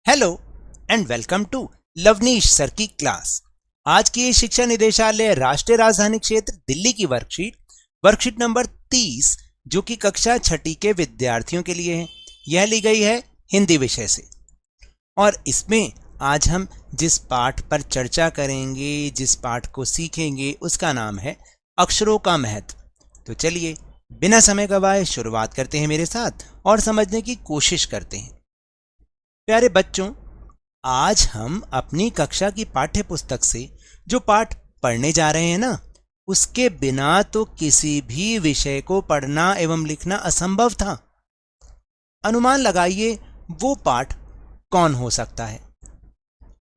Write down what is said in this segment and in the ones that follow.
Hello and welcome to Lavneesh sir की क्लास। आज की शिक्षा निदेशालय राष्ट्रीय राजधानी क्षेत्र दिल्ली की वर्कशीट नंबर 30 जो कि कक्षा छठी के विद्यार्थियों के लिए है। यह ली गई है हिंदी विषय से और इसमें आज हम जिस पाठ पर चर्चा करेंगे, जिस पाठ को सीखेंगे, उसका नाम है अक्षरों का महत्व। तो चलिए बिना समय गवाए शुरुआत करते हैं मेरे साथ और समझने की कोशिश करते हैं। प्यारे बच्चों, आज हम अपनी कक्षा की पाठ्य पुस्तक से जो पाठ पढ़ने जा रहे हैं ना, उसके बिना तो किसी भी विषय को पढ़ना एवं लिखना असंभव था। अनुमान लगाइए वो पाठ कौन हो सकता है।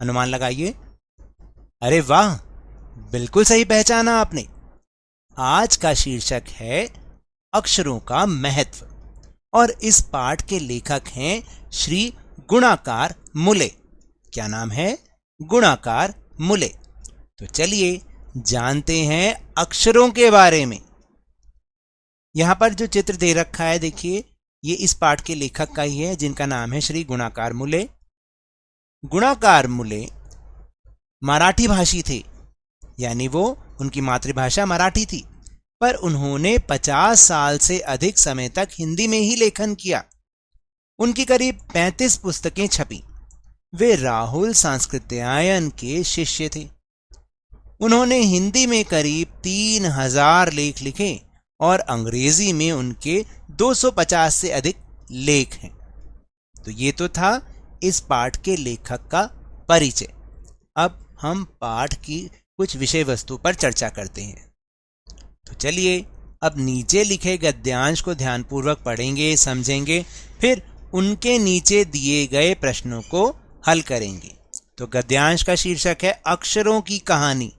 अनुमान लगाइए। अरे वाह, बिल्कुल सही पहचाना आपने। आज का शीर्षक है अक्षरों का महत्व और इस पाठ के लेखक हैं श्री गुणाकार मुले। क्या नाम है? गुणाकार मुले। तो चलिए जानते हैं अक्षरों के बारे में। यहां पर जो चित्र दे रखा है, देखिए, ये इस पाठ के लेखक का ही है, जिनका नाम है श्री गुणाकार मुले। गुणाकार मुले मराठी भाषी थे, यानी वो उनकी मातृभाषा मराठी थी, पर उन्होंने 50 साल से अधिक समय तक हिंदी में ही लेखन किया। उनकी करीब 35 पुस्तकें छपी। वे राहुल सांस्कृत्यायन के शिष्य थे। उन्होंने हिंदी में करीब 3000 लेख लिखे और अंग्रेजी में उनके 250 से अधिक लेख हैं। तो ये तो था इस पाठ के लेखक का परिचय। अब हम पाठ की कुछ विषय वस्तु पर चर्चा करते हैं। तो चलिए अब नीचे लिखे गद्यांश को ध्यानपूर्वक पढ़ेंगे, समझेंगे, फिर उनके नीचे दिए गए प्रश्नों को हल करेंगे। तो गद्यांश का शीर्षक है अक्षरों की कहानी,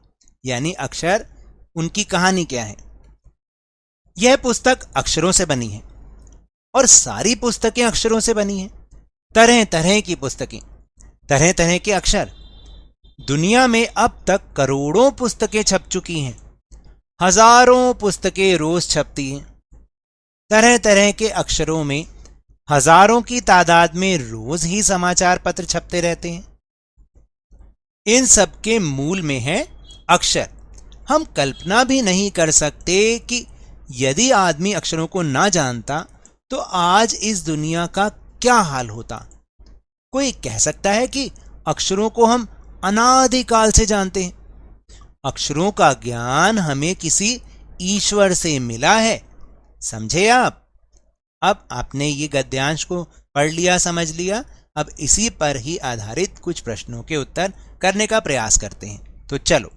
यानी अक्षर, उनकी कहानी क्या है। यह पुस्तक अक्षरों से बनी है और सारी पुस्तकें अक्षरों से बनी हैं। तरह तरह की पुस्तकें, तरह तरह के अक्षर। दुनिया में अब तक करोड़ों पुस्तकें छप चुकी हैं। हजारों पुस्तकें रोज छपती हैं। तरह तरह के अक्षरों में हजारों की तादाद में रोज ही समाचार पत्र छपते रहते हैं। इन सब के मूल में है अक्षर। हम कल्पना भी नहीं कर सकते कि यदि आदमी अक्षरों को ना जानता तो आज इस दुनिया का क्या हाल होता। कोई कह सकता है कि अक्षरों को हम अनादिकाल से जानते हैं। अक्षरों का ज्ञान हमें किसी ईश्वर से मिला है, समझे आप। अब आपने ये गद्यांश को पढ़ लिया, समझ लिया। अब इसी पर ही आधारित कुछ प्रश्नों के उत्तर करने का प्रयास करते हैं। तो चलो।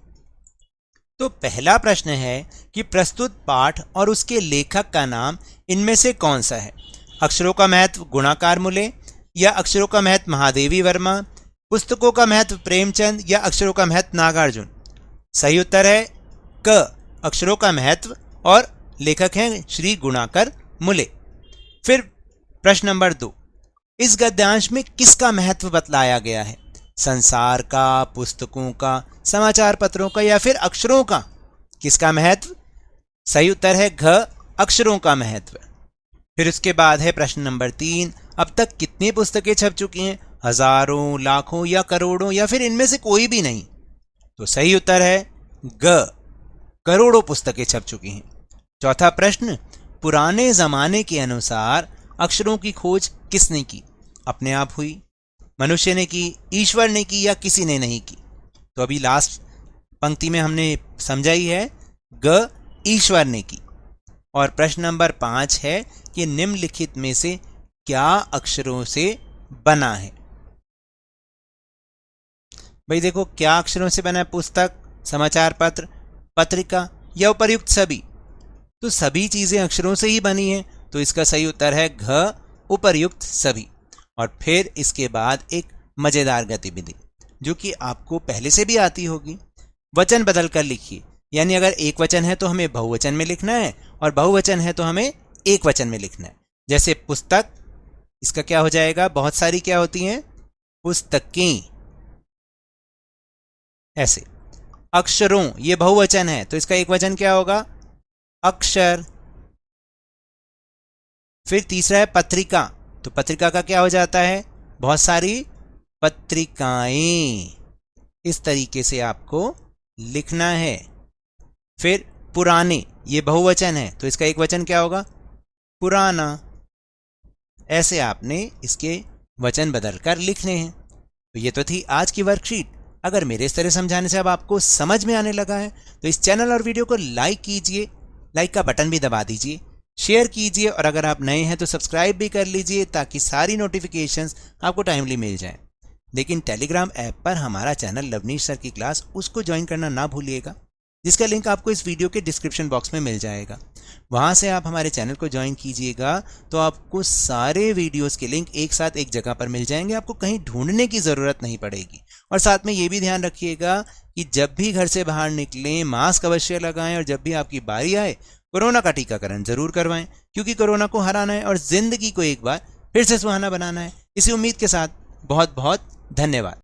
तो पहला प्रश्न है कि प्रस्तुत पाठ और उसके लेखक का नाम इनमें से कौन सा है। अक्षरों का महत्व गुणाकार मुले, या अक्षरों का महत्व महादेवी वर्मा, पुस्तकों का महत्व प्रेमचंद, या अक्षरों का महत्व नागार्जुन। सही उत्तर है क, अक्षरों का महत्व, और लेखक हैं श्री गुणाकर मुले। फिर प्रश्न नंबर 2, इस गद्यांश में किसका महत्व बतलाया गया है। संसार का, पुस्तकों का, समाचार पत्रों का, या फिर अक्षरों का। किसका महत्व? सही उत्तर है घ, अक्षरों का महत्व। फिर उसके बाद है प्रश्न नंबर 3, अब तक कितनी पुस्तकें छप चुकी हैं। हजारों, लाखों, या करोड़ों, या फिर इनमें से कोई भी नहीं। तो सही उत्तर है ग, करोड़ों पुस्तकें छप चुकी हैं। चौथा प्रश्न, पुराने जमाने के अनुसार अक्षरों की खोज किसने की। अपने आप हुई, मनुष्य ने की, ईश्वर ने की, या किसी ने नहीं की। तो अभी लास्ट पंक्ति में हमने समझाई है ग, ईश्वर ने की। और प्रश्न नंबर 5 है कि निम्नलिखित में से क्या अक्षरों से बना है। भाई देखो, क्या अक्षरों से बना है? पुस्तक, समाचार पत्र, पत्रिका, या उपर्युक्त सभी। तो सभी चीजें अक्षरों से ही बनी हैं। तो इसका सही उत्तर है घ, उपर्युक्त सभी। और फिर इसके बाद एक मजेदार गतिविधि जो कि आपको पहले से भी आती होगी। वचन बदल कर लिखिए, यानी अगर एक वचन है तो हमें बहुवचन में लिखना है और बहुवचन है तो हमें एक वचन में लिखना है। जैसे पुस्तक, इसका क्या हो जाएगा? बहुत सारी क्या होती हैं? पुस्तकें। ऐसे अक्षरों, ये बहुवचन है तो इसका एक वचन क्या होगा? अक्षर। फिर तीसरा है पत्रिका, तो पत्रिका का क्या हो जाता है? बहुत सारी पत्रिकाएं, इस तरीके से आपको लिखना है। फिर पुराने, ये बहुवचन है तो इसका एक वचन क्या होगा? पुराना। ऐसे आपने इसके वचन बदलकर लिखने हैं। तो ये तो थी आज की वर्कशीट। अगर मेरे इस तरह समझाने से अब आपको समझ में आने लगा है तो इस चैनल और वीडियो को लाइक कीजिए, लाइक का बटन भी दबा दीजिए, शेयर कीजिए और अगर आप नए हैं तो सब्सक्राइब भी कर लीजिए ताकि सारी नोटिफिकेशंस आपको टाइमली मिल जाएं। लेकिन टेलीग्राम ऐप पर हमारा चैनल लवनीश सर की क्लास, उसको ज्वाइन करना ना भूलिएगा, जिसका लिंक आपको इस वीडियो के डिस्क्रिप्शन बॉक्स में मिल जाएगा। वहां से आप हमारे चैनल को ज्वाइन कीजिएगा तो आपको सारे वीडियोस के लिंक एक साथ एक जगह पर मिल जाएंगे, आपको कहीं ढूंढने की ज़रूरत नहीं पड़ेगी। और साथ में ये भी ध्यान रखिएगा कि जब भी घर से बाहर निकलें मास्क अवश्य लगाएं और जब भी आपकी बारी आए कोरोना का टीकाकरण जरूर करवाएं, क्योंकि कोरोना को हराना है और जिंदगी को एक बार फिर से सुहाना बनाना है। इसी उम्मीद के साथ बहुत बहुत धन्यवाद।